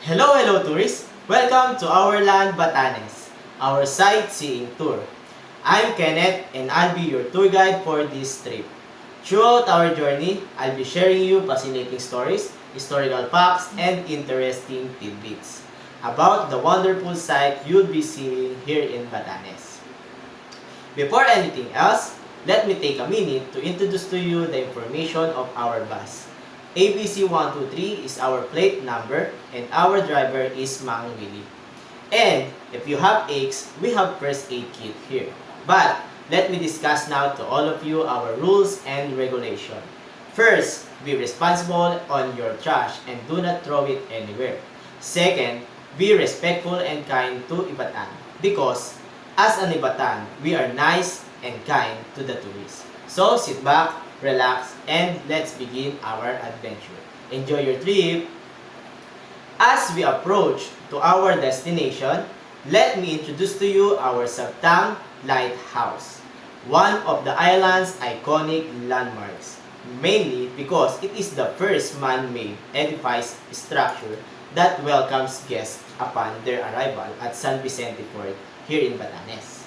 Hello tourists! Welcome to our land Batanes, our sightseeing tour. I'm Kenneth and I'll be your tour guide for this trip. Throughout our journey, I'll be sharing you fascinating stories, historical facts, and interesting tidbits about the wonderful sight you'll be seeing here in Batanes. Before anything else, let me take a minute to introduce to you the information of our bus. ABC123 is our plate number and our driver is Mang Willie. And if you have aches, we have first aid kit here. But let me discuss now to all of you our rules and regulation. First, be responsible on your trash and do not throw it anywhere. Second, be respectful and kind to Ivatan because as an Ivatan, we are nice and kind to the tourists. So sit back, relax, and let's begin our adventure. Enjoy your trip! As we approach to our destination, let me introduce to you our Sabtang Lighthouse, one of the island's iconic landmarks, mainly because it is the first man-made edifice structure that welcomes guests upon their arrival at San Vicente Fort here in Batanes.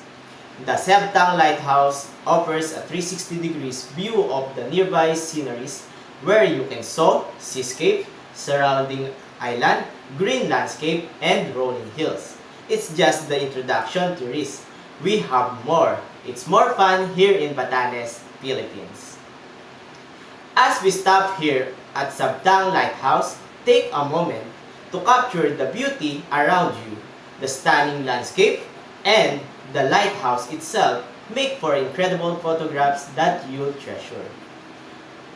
The Sabtang Lighthouse offers a 360 degrees view of the nearby sceneries where you can saw seascape, surrounding island, green landscape, and rolling hills. It's just the introduction to tourists. We have more. It's more fun here in Batanes, Philippines. As we stop here at Sabtang Lighthouse, take a moment to capture the beauty around you, the stunning landscape, and the lighthouse itself make for incredible photographs that you'll treasure.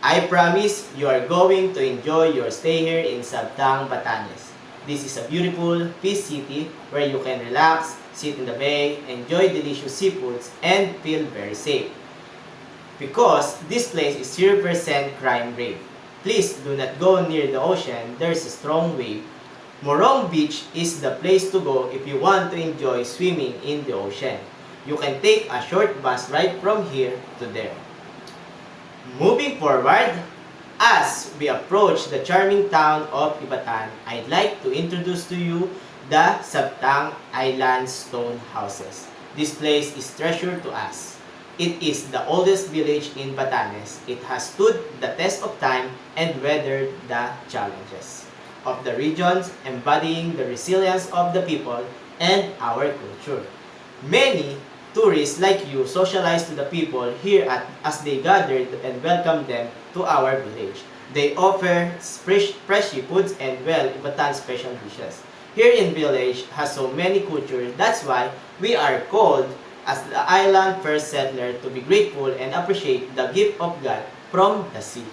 I promise you are going to enjoy your stay here in Sabtang, Batanes. This is a beautiful, peace city where you can relax, sit in the bay, enjoy delicious seafoods, and feel very safe. Because this place is 0% crime rate. Please do not go near the ocean, there's a strong wave. Morong Beach is the place to go if you want to enjoy swimming in the ocean. You can take a short bus ride from here to there. Moving forward, as we approach the charming town of Ivatan, I'd like to introduce to you the Sabtang Island Stone Houses. This place is treasure to us. It is the oldest village in Batanes. It has stood the test of time and weathered the challenges of the regions, embodying the resilience of the people and our culture. Many tourists like you socialize to the people here as they gathered and welcome them to our village. They offer fresh foods and Ivatan special dishes. Here in village has so many cultures, that's why we are called as the island first settler to be grateful and appreciate the gift of God from the sea.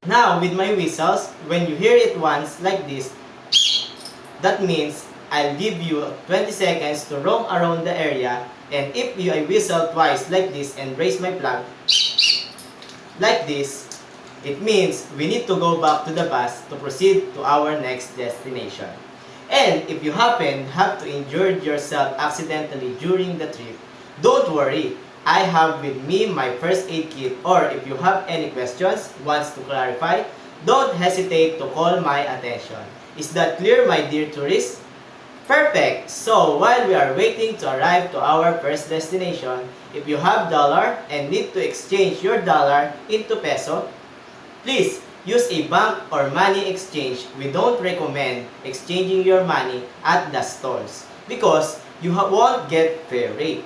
Now, with my whistles, when you hear it once like this, that means I'll give you 20 seconds to roam around the area, and if I whistle twice like this and raise my flag like this, it means we need to go back to the bus to proceed to our next destination. And if you have to injure yourself accidentally during the trip, don't worry. I have with me my first aid kit, or if you have any questions, wants to clarify, don't hesitate to call my attention. Is that clear, my dear tourists? Perfect! So, while we are waiting to arrive to our first destination, if you have dollar and need to exchange your dollar into peso, please use a bank or money exchange. We don't recommend exchanging your money at the stores because you won't get fair rate.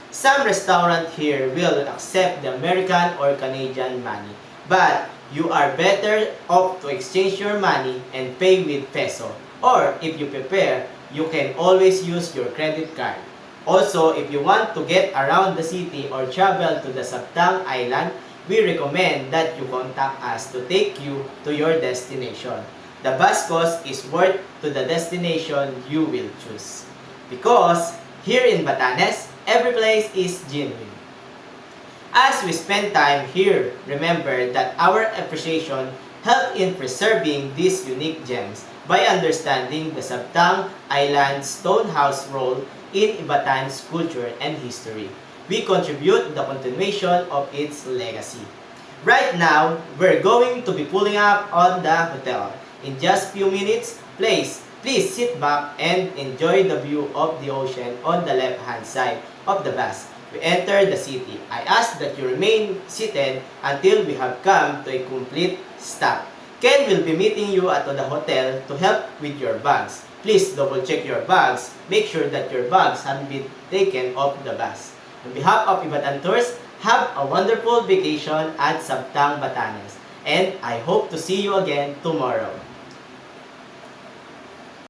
Some restaurant here will accept the American or Canadian money, but you are better off to exchange your money and pay with peso. Or if you prefer, you can always use your credit card. Also, if you want to get around the city or travel to the Sabtang Island, we recommend that you contact us to take you to your destination. The bus cost is worth to the destination you will choose. Because here in Batanes, every place is genuine. As we spend time here, remember that our appreciation helps in preserving these unique gems by understanding the Sabtang Island Stonehouse role in Ibatan's culture and history. We contribute the continuation of its legacy. Right now, we're going to be pulling up on the hotel. In just few minutes, please Please sit back and enjoy the view of the ocean on the left-hand side of the bus. We enter the city. I ask that you remain seated until we have come to a complete stop. Ken will be meeting you at the hotel to help with your bags. Please double check your bags. Make sure that your bags have been taken off the bus. On behalf of Ibatan Tours, have a wonderful vacation at Sabtang, Batanes. And I hope to see you again tomorrow.